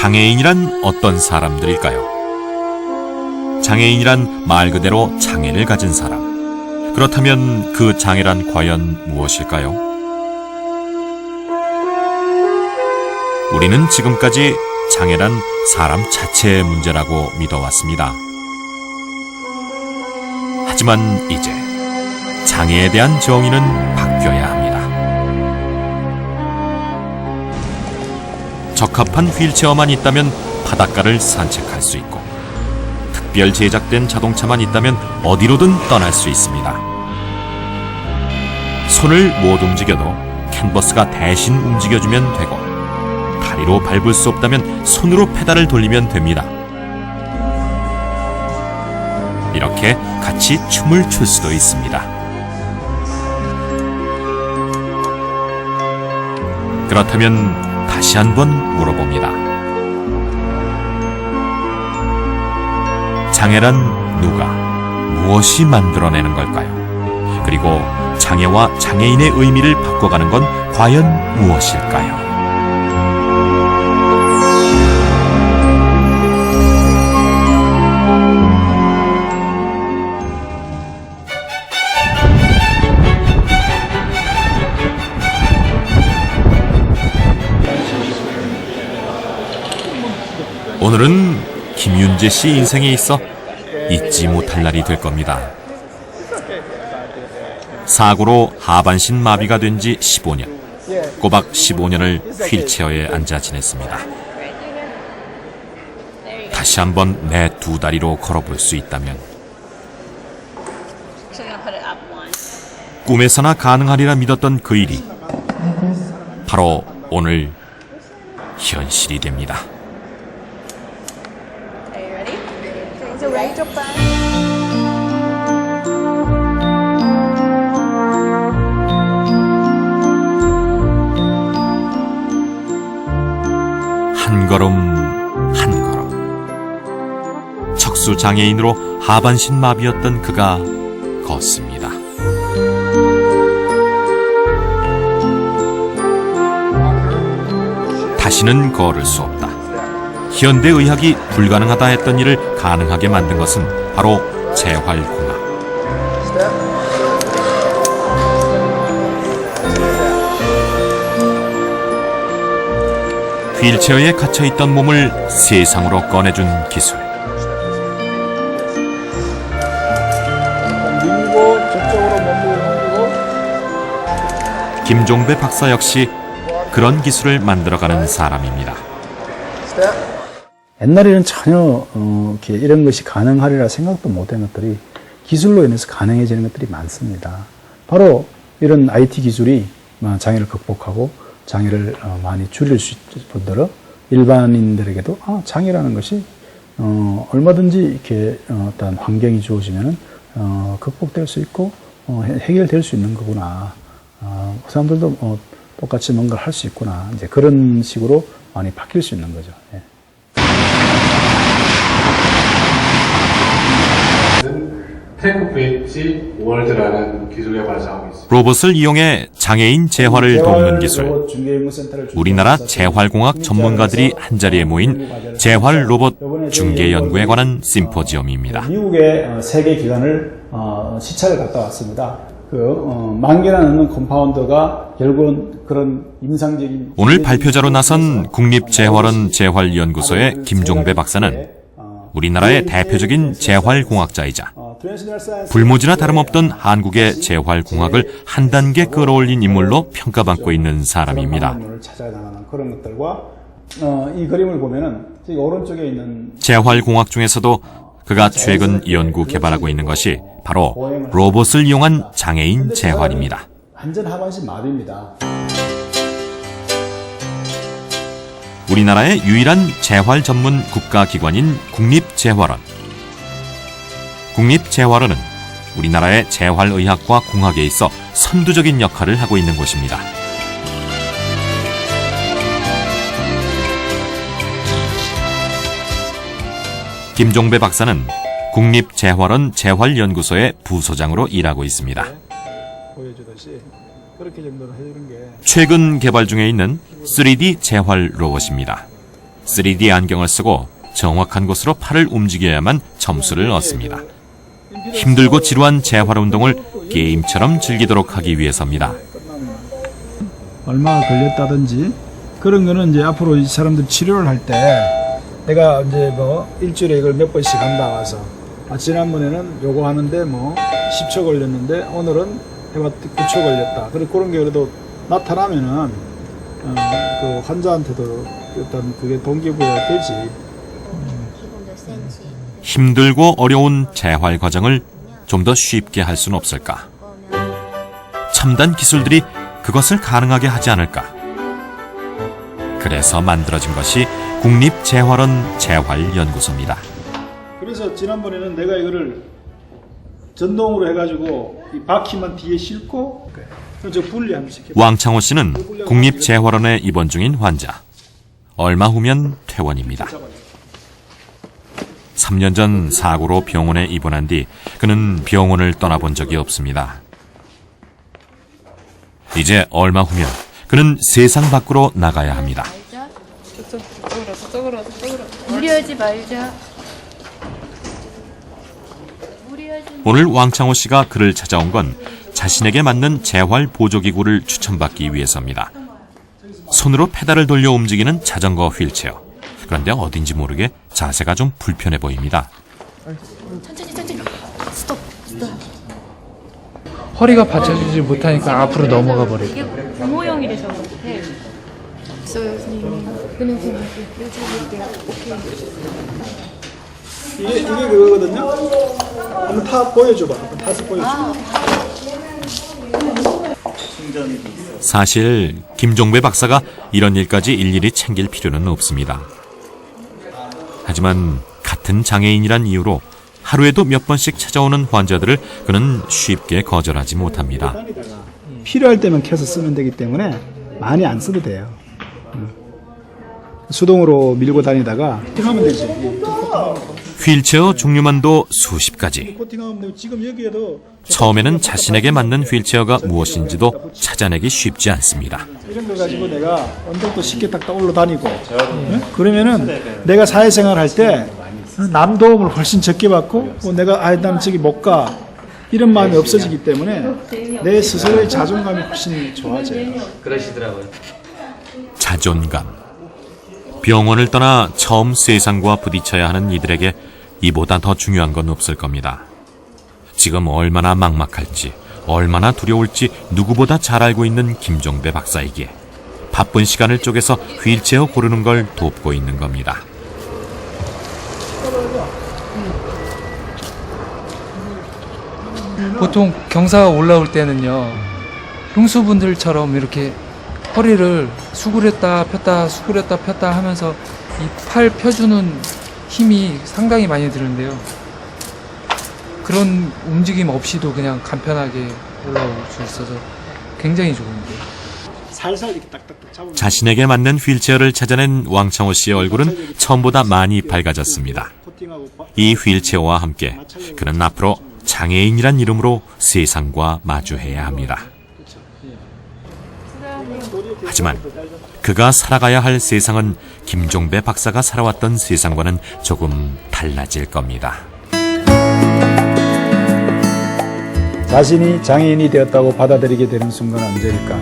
장애인이란 어떤 사람들일까요? 장애인이란 말 그대로 장애를 가진 사람. 그렇다면 그 장애란 과연 무엇일까요? 우리는 지금까지 장애란 사람 자체의 문제라고 믿어왔습니다. 하지만 이제 장애에 대한 정의는 바뀌어야 합니다. 적합한 휠체어만 있다면 바닷가를 산책할 수 있고, 특별 제작된 자동차만 있다면 어디로든 떠날 수 있습니다. 손을 못 움직여도 캔버스가 대신 움직여주면 되고, 다리로 밟을 수 없다면 손으로 페달을 돌리면 됩니다. 이렇게 같이 춤을 출 수도 있습니다. 그렇다면 다시 한번 물어봅니다. 장애란 누가, 무엇이 만들어내는 걸까요? 그리고 장애와 장애인의 의미를 바꿔가는 건 과연 무엇일까요? 오늘은 김윤재 씨 인생에 있어 잊지 못할 날이 될 겁니다. 사고로 하반신 마비가 된 지 15년. 꼬박 15년을 휠체어에 앉아 지냈습니다. 다시 한번 내 두 다리로 걸어볼 수 있다면, 꿈에서나 가능하리라 믿었던 그 일이 바로 오늘 현실이 됩니다. 한 걸음 한 걸음, 척수 장애인으로 하반신 마비였던 그가 걷습니다. 다시는 걸을 수 없다. 현대의학이 불가능하다 했던 일을 가능하게 만든 것은 바로 재활공학. 휠체어에 갇혀있던 몸을 세상으로 꺼내준 기술. 김종배 박사 역시 그런 기술을 만들어가는 사람입니다. 옛날에는 전혀 이렇게 이런 것이 가능하리라 생각도 못한 것들이 기술로 인해서 가능해지는 것들이 많습니다. 바로 이런 IT 기술이 장애를 극복하고 장애를 많이 줄일 수 있는 분들은 일반인들에게도 장애라는 것이 얼마든지 이렇게 어떤 환경이 주어지면 극복될 수 있고 해결될 수 있는 거구나. 그 사람들도 똑같이 뭔가를 할 수 있구나. 이제 그런 식으로 많이 바뀔 수 있는 거죠. 예. 테크 VH 월드라는 기술에 발전하고 있습니다. 로봇을 이용해 장애인 재활을 돕는 기술. 우리나라 재활공학 전문가들이 한자리에 모인 재활 로봇 중개 연구에 관한 심포지엄입니다. 미국의 세계 기관을 시찰을 갔다 왔습니다. 만개나 컴파운더가 결국은 그런 임상적인. 오늘 발표자로 나선 국립재활원 재활연구소의 김종배 박사는 우리나라의 대표적인 재활공학자이자 불모지나 다름없던 한국의 재활공학을 한 단계 끌어올린 인물로 평가받고 있는 사람입니다. 이 그림을 보면은 오른쪽에 있는 재활공학 중에서도 그가 최근 연구 개발하고 있는 것이 바로 로봇을 이용한 장애인 재활입니다. 완전 하반신 마비입니다. 우리나라의 유일한 재활 전문 국가기관인 국립재활원. 국립재활원은 우리나라의 재활의학과 공학에 있어 선두적인 역할을 하고 있는 곳입니다. 김종배 박사는 국립재활원 재활연구소의 부소장으로 일하고 있습니다. 최근 개발 중에 있는 3D 재활 로봇입니다. 3D 안경을 쓰고 정확한 곳으로 팔을 움직여야만 점수를 얻습니다. 힘들고 지루한 재활 운동을 게임처럼 즐기도록 하기 위해서입니다. 얼마가 걸렸다든지 그런 거는 이제 앞으로 이 사람들 치료를 할 때 내가 이제 뭐 일주일에 이걸 몇 번씩 한다 와서 지난번에는 요거 하는데 뭐 10초 걸렸는데 오늘은 해봤더니 9초 걸렸다. 그런 게 그래도 나타나면은 그 환자한테도 일단 그게 동기부여가 되지. 힘들고 어려운 재활 과정을 좀 더 쉽게 할 수는 없을까? 첨단 기술들이 그것을 가능하게 하지 않을까? 그래서 만들어진 것이 국립재활원 재활연구소입니다. 그래서 지난번에는 내가 이거를 전동으로 해가지고 이 바퀴만 뒤에 싣고 저 분리하면서 이렇게 왕창호 씨는 국립재활원에 입원 중인 환자. 얼마 후면 퇴원입니다. 3년 전 사고로 병원에 입원한 뒤 그는 병원을 떠나본 적이 없습니다. 이제 얼마 후면 그는 세상 밖으로 나가야 합니다. 저쪽으로. 무리하지 말자. 오늘 왕창호 씨가 그를 찾아온 건 자신에게 맞는 재활 보조기구를 추천받기 위해서입니다. 손으로 페달을 돌려 움직이는 자전거 휠체어. 그런데 어딘지 모르게 자세가 좀 불편해 보입니다. 천천히. 스톱. 허리가 받쳐주지 못하니까 앞으로 넘어가 버려요. 이게 부모형이라서 그렇대. 있어요, 선생님. 그는 요즘에 오케이. 이게 그거거든요. 한번 보여줘봐. 한번 타서 보여줘. 사실 김종배 박사가 이런 일까지 일일이 챙길 필요는 없습니다. 하지만 같은 장애인이란 이유로 하루에도 몇 번씩 찾아오는 환자들을 그는 쉽게 거절하지 못합니다. 필요할 때만 켜서 쓰면 되기 때문에 많이 안 써도 돼요. 수동으로 밀고 다니다가 코팅하면 되지. 휠체어 종류만도 수십 가지. 코팅하면 되고 지금 여기에도 처음에는 자신에게 맞는 휠체어가 무엇인지도 찾아내기 쉽지 않습니다. 이런 거 가지고 내가 언덕도 쉽게 딱딱 올라다니고 그러면은 내가 사회생활 할 때 남 도움을 훨씬 적게 받고 내가 난 저기 못 가 이런 마음이 없어지기 때문에 내 스스로의 자존감이 훨씬 좋아져요. 자존감. 병원을 떠나 처음 세상과 부딪혀야 하는 이들에게 이보다 더 중요한 건 없을 겁니다. 지금 얼마나 막막할지, 얼마나 두려울지 누구보다 잘 알고 있는 김종배 박사에게 바쁜 시간을 쪼개서 휠체어 고르는 걸 돕고 있는 겁니다. 보통 경사가 올라올 때는요, 흉수분들처럼 이렇게 허리를 수그렸다 폈다 하면서 이 팔 펴주는 힘이 상당히 많이 드는데요. 그런 움직임 없이도 그냥 간편하게 올라올 수 있어서 굉장히 좋은데요. 살살 이렇게 딱딱딱 잡으면 자신에게 맞는 휠체어를 찾아낸 왕창호 씨의 얼굴은 처음보다 많이 밝아졌습니다. 이 휠체어와 함께 그는 앞으로 장애인이란 이름으로 세상과 마주해야 합니다. 하지만 그가 살아가야 할 세상은 김종배 박사가 살아왔던 세상과는 조금 달라질 겁니다. 자신이 장애인이 되었다고 받아들이게 되는 순간 언제일까?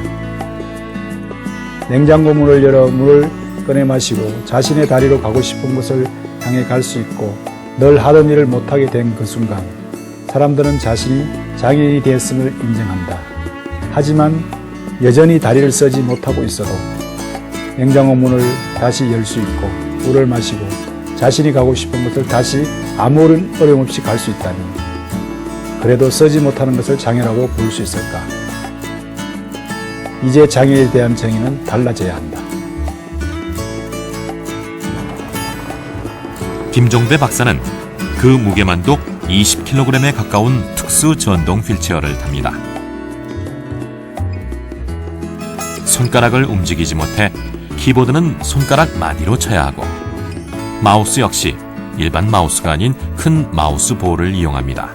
냉장고 문을 열어 물을 꺼내 마시고 자신의 다리로 가고 싶은 곳을 향해 갈 수 있고 늘 하던 일을 못하게 된 그 순간 사람들은 자신이 장애인이 되었음을 인정한다. 하지만 여전히 다리를 쓰지 못하고 있어도 냉장고 문을 다시 열 수 있고 물을 마시고 자신이 가고 싶은 곳을 다시 아무런 어려움 없이 갈 수 있다니 그래도 쓰지 못하는 것을 장애라고 부를 수 있을까? 이제 장애에 대한 정의는 달라져야 한다. 김종배 박사는 그 무게만도 20kg에 가까운 특수 전동 휠체어를 탑니다. 손가락을 움직이지 못해 키보드는 손가락 마디로 쳐야 하고 마우스 역시 일반 마우스가 아닌 큰 마우스 볼을 이용합니다.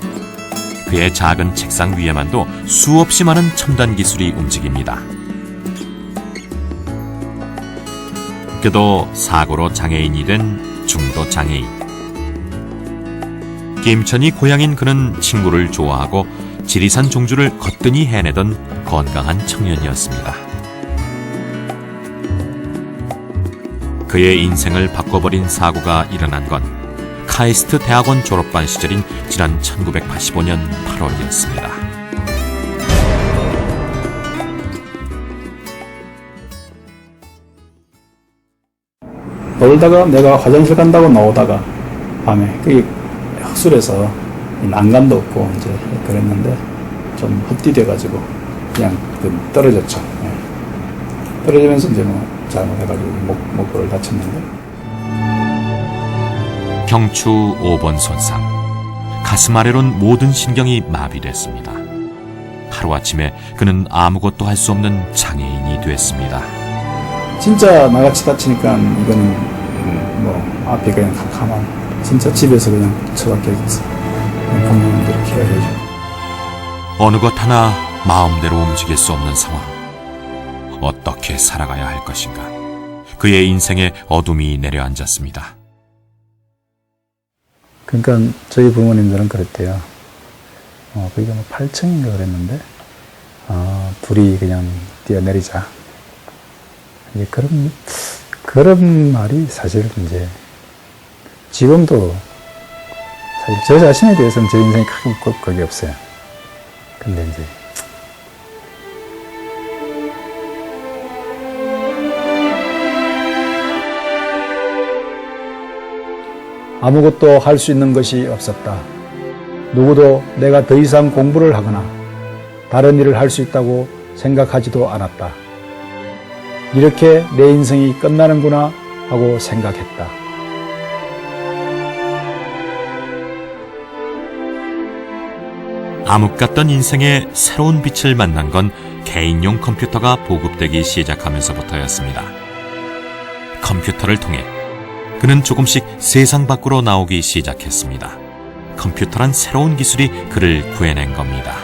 그의 작은 책상 위에만도 수없이 많은 첨단 기술이 움직입니다. 놀랍게도 사고로 장애인이 된 중도 장애인. 김천이 고향인 그는 친구를 좋아하고 지리산 종주를 거뜬히 해내던 건강한 청년이었습니다. 그의 인생을 바꿔버린 사고가 일어난 건 카이스트 대학원 졸업반 시절인 지난 1985년 8월이었습니다. 놀다가 내가 화장실 간다고 나오다가 밤에 그게 흑술해서 난간도 없고 이제 그랬는데 좀 헛디뎌가지고 그냥 떨어졌죠. 예. 떨어지면서 이제 뭐 잘못해가지고 목골을 다쳤는데. 경추 5번 손상. 가슴 아래론 모든 신경이 마비됐습니다. 하루아침에 그는 아무것도 할 수 없는 장애인이 됐습니다. 진짜 나같이 다치니까 이거는 뭐 앞에 그냥 가만 진짜 집에서 그냥 처박혀 있어. 부모님들이 케어해주고. 어느 것 하나 마음대로 움직일 수 없는 상황. 어떻게 살아가야 할 것인가. 그의 인생에 어둠이 내려앉았습니다. 그러니까 저희 부모님들은 그랬대요. 거기가 뭐 8층인가 그랬는데 둘이 그냥 뛰어내리자. 이제 그런 말이 사실 이제 지금도 사실 저 자신에 대해서는 제 인생에 크게 그게 없어요. 근데 이제 아무것도 할 수 있는 것이 없었다. 누구도 내가 더 이상 공부를 하거나 다른 일을 할 수 있다고 생각하지도 않았다. 이렇게 내 인생이 끝나는구나 하고 생각했다. 암흑 같던 인생의 새로운 빛을 만난 건 개인용 컴퓨터가 보급되기 시작하면서부터였습니다. 컴퓨터를 통해 그는 조금씩 세상 밖으로 나오기 시작했습니다. 컴퓨터란 새로운 기술이 그를 구해낸 겁니다.